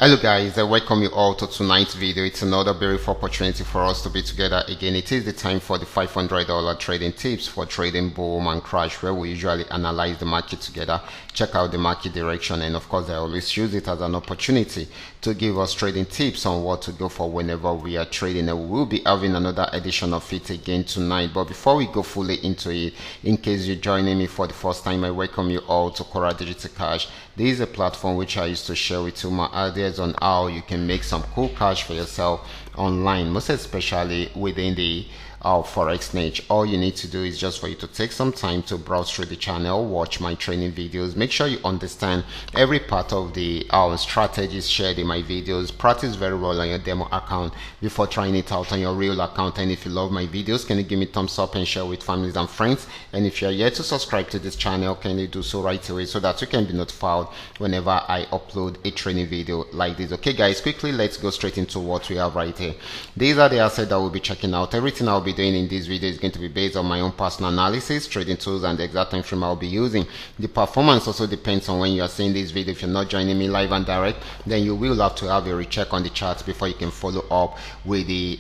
Hello guys, I welcome you all to tonight's video. It's another beautiful opportunity for us to be together again. It is the time for the $500 trading tips for trading boom and crash, where we usually analyze the market together, check out the market direction, and of course I always use it as an opportunity to give us trading tips on what to go for whenever we are trading. And we will be having another edition of it again tonight. But before we go fully into it, in case you're joining me for the first time, I welcome you all to Qora Digital Cash. This is a platform which I used to share with you my ideas on how you can make some cool cash for yourself online, most especially within the forex niche. All you need to do is just for you to take some time to browse through the channel, watch my training videos, make sure you understand every part of the strategies shared in my videos, practice very well on your demo account before trying it out on your real account. And if you love my videos, can you give me thumbs up and share with families and friends? And if you are yet to subscribe to this channel, can you do so right away so that you can be notified whenever I upload a training video like this. Okay guys, quickly let's go straight into what we have right here. These are the assets that we'll be checking out. Everything I'll be doing in this video is going to be based on my own personal analysis, trading tools, and the exact time frame I'll be using. The performance also depends on when you are seeing this video. If you're not joining me live and direct, then you will have to have a recheck on the charts before you can follow up with the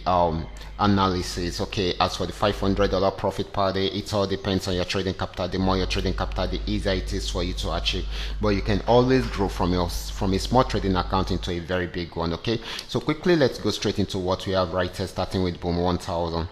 analysis. Okay, as for the $500 profit per day, it all depends on your trading capital. The more your trading capital, the easier it is for you to achieve. But you can always grow from a small trading account into a very big one. Okay, so quickly let's go straight into what we have right here, starting with boom 1000.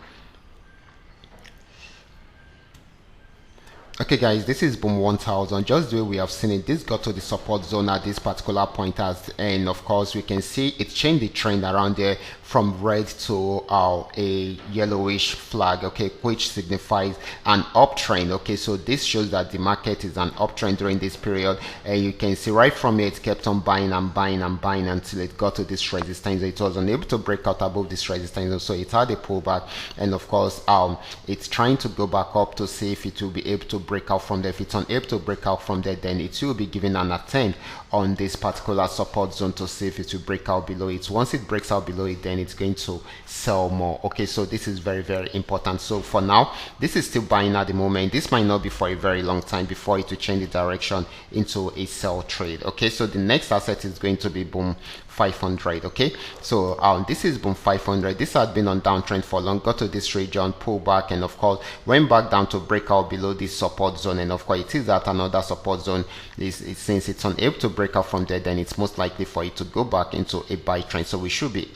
Okay guys, this is boom 1000. Just the way we have seen it, this got to the support zone at this particular point, and of course we can see it changed the trend around there from red to a yellowish flag, okay, which signifies an uptrend. Okay, so this shows that the market is an uptrend during this period, and you can see right from here it kept on buying and buying and buying until it got to this resistance. It was unable to break out above this resistance, so it had a pullback, and of course it's trying to go back up to see if it will be able to break out from there. If it's unable to break out from there, then it will be given an attempt on this particular support zone to see if it will break out below it. Once it breaks out below it, then it's going to sell more. Okay, so this is very important. So for now, this is still buying at the moment. This might not be for a very long time before it will change the direction into a sell trade. Okay, so the next asset is going to be boom 500. Okay, so this is boom 500. This had been on downtrend for long, got to this region, pull back, and of course went back down to break out below this support zone. And of course it is at another support zone. Since it's unable to break out from there, then it's most likely for it to go back into a buy trend. So we should be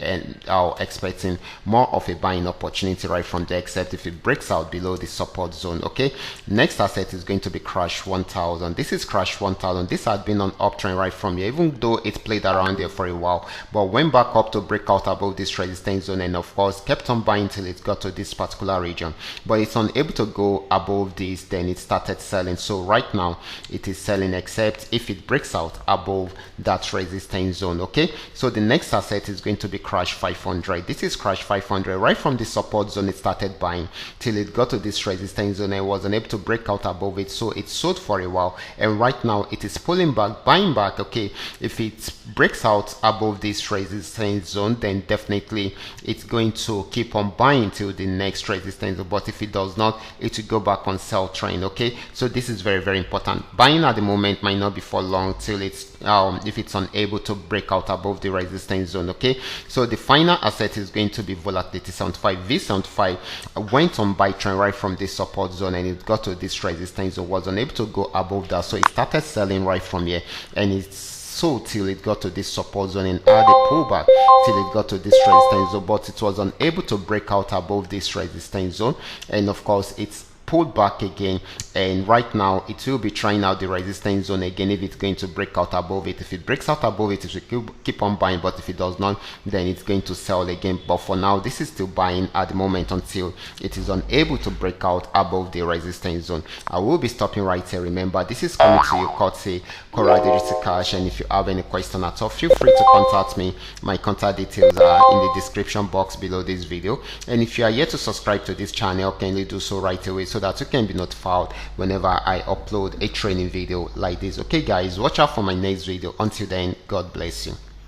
expecting more of a buying opportunity right from there, except if it breaks out below the support zone. Okay, next asset is going to be crash 1000. This is crash 1000. This had been on uptrend right from here, even though it played around there for a while, but went back up to break out above this resistance zone, and of course kept on buying till it got to this particular region, but it's unable to go above this. Then it started selling. So right now it is selling, except if it breaks out above that resistance zone. Okay, so the next asset is going to be crash 500. This is crash 500. Right from the support zone it started buying till it got to this resistance zone and was unable to break out above it, so it sold for a while, and right now it is pulling back, buying back. Okay, if it breaks out above this resistance zone, then definitely it's going to keep on buying till the next resistance zone, but if it does not, it will go back on sell trend. Okay, so this is very important. Buying at the moment might not be for long till it's if it's unable to break out above the resistance zone. Okay, so the final asset is going to be volatility 75. V75 went on buy trend right from this support zone, and it got to this resistance zone, was unable to go above that, so it started selling right from here, and it's sold till it got to this support zone and had a pullback till it got to this resistance zone, but it was unable to break out above this resistance zone, and of course it's pulled back again, and right now it will be trying out the resistance zone again if it's going to break out above it. If it breaks out above it, it will keep on buying, but if it does not, then it's going to sell again. But for now, this is still buying at the moment until it is unable to break out above the resistance zone. I will be stopping right here. Remember, this is coming to you courtesy Qora Digital Cash, and if you have any question at all, feel free to contact me. My contact details are in the description box below this video, and if you are yet to subscribe to this channel, kindly do so right away so that you can be notified whenever I upload a training video like this. Okay guys, watch out for my next video. Until then, God bless you.